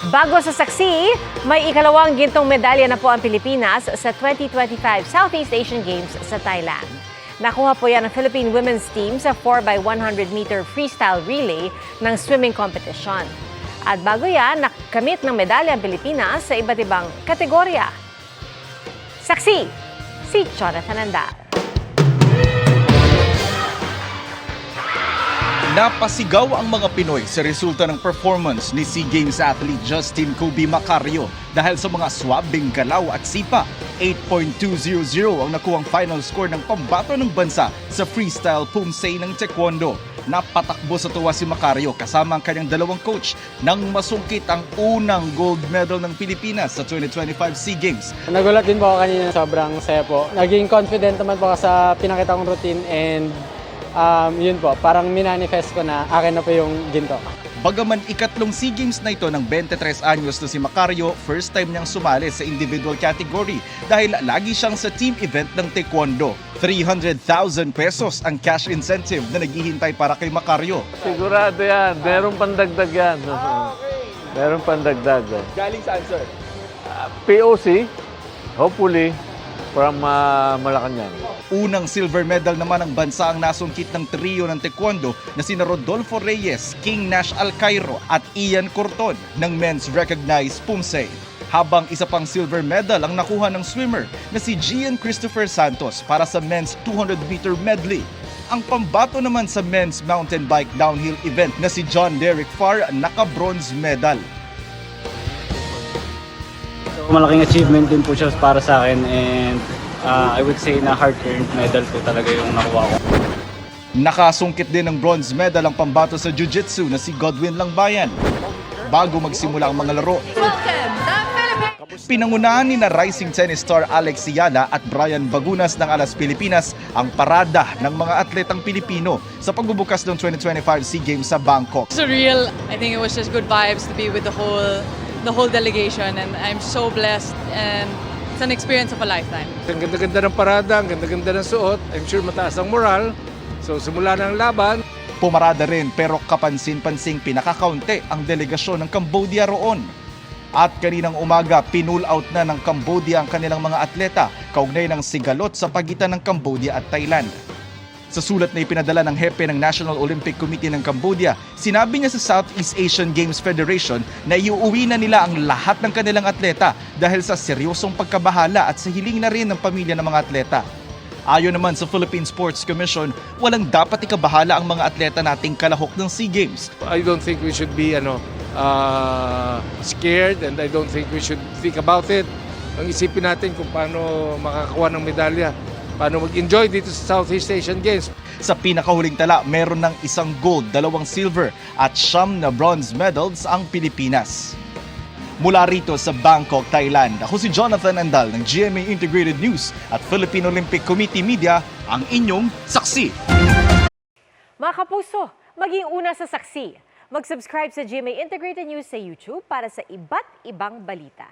Bago sa saksi, may ikalawang gintong medalya na po ang Pilipinas sa 2025 Southeast Asian Games sa Thailand. Nakuha po yan ng Philippine women's team sa 4x100 meter freestyle relay ng swimming competition. At bago yan, nakamit ng medalya ang Pilipinas sa iba't ibang kategorya. Saksi, si Jonathan Andal. Napasigaw ang mga Pinoy sa resulta ng performance ni SEA Games athlete Justin Kobe Macario dahil sa mga swabing galaw at sipa. 8.200 ang nakuhang final score ng pambato ng bansa sa freestyle pumsay ng taekwondo. Napatakbo sa tuwa si Macario kasama ang kanyang dalawang coach nang masungkit ang unang gold medal ng Pilipinas sa 2025 SEA Games. Nagulat din po ako kanina, sobrang saya po. Naging confident naman po ako sa pinakita kong routine and yun po, parang minanifest ko na akin na po yung ginto. Bagaman ikatlong SEA Games na ito ng 23 anyos na si Macario, first time niyang sumali sa individual category dahil lagi siyang sa team event ng taekwondo. 300,000 pesos ang cash incentive na naghihintay para kay Macario. Sigurado yan. Meron pandagdag yan. Meron pandagdag. Galing saan, sir? POC, hopefully, from Malacanang. Unang silver medal naman ng bansa ang nasungkit ng trio ng taekwondo na sina Rodolfo Reyes, King Nash Alcairo at Ian Corton ng men's recognized pumsay. Habang isa pang silver medal ang nakuha ng swimmer na si Gian Christopher Santos para sa men's 200-meter medley. Ang pambato naman sa men's mountain bike downhill event na si John Derek Farr naka-bronze medal. So, malaking achievement din po siya para sa akin and I would say na hard-earned medal po talaga yung nakuha ko. Nakasungkit din ng bronze medal ang pambato sa jiu-jitsu na si Godwin Langbayan. Bago magsimula ang mga laro, pinangunahan ni na rising tennis star Alex Siala at Brian Bagunas ng Alas Pilipinas ang parada ng mga atletang Pilipino sa pagbubukas ng 2025 SEA Games sa Bangkok. Surreal. I think it was just good vibes to be with the whole delegation, and I'm so blessed, and it's an experience of a lifetime. Ang ganda-ganda ng parada, ang ganda-ganda ng suot. I'm sure mataas ang moral. So simula na ang laban. Pumarada rin pero kapansin-pansing pinakakaunti ang delegasyon ng Cambodia roon. At kaninang umaga, pinull out na ng Cambodia ang kanilang mga atleta kaugnay ng sigalot sa pagitan ng Cambodia at Thailand. Sa sulat na ipinadala ng hepe ng National Olympic Committee ng Cambodia, sinabi niya sa Southeast Asian Games Federation na iuuwi na nila ang lahat ng kanilang atleta dahil sa seryosong pagkabahala at sa hiling na rin ng pamilya ng mga atleta. Ayon naman sa Philippine Sports Commission, walang dapat ikabahala ang mga atleta nating kalahok ng SEA Games. I don't think we should be scared and I don't think we should think about it. Ang isipin natin kung paano makakuha ng medalya, paano mag-enjoy dito sa Southeast Asian Games. Sa pinakahuling tala, meron ng isang gold, 2 silver at 9 na bronze medals ang Pilipinas. Mula rito sa Bangkok, Thailand, ako si Jonathan Andal ng GMA Integrated News at Philippine Olympic Committee Media, ang inyong saksi. Mga kapuso, maging una sa saksi. Mag-subscribe sa GMA Integrated News sa YouTube para sa iba't ibang balita.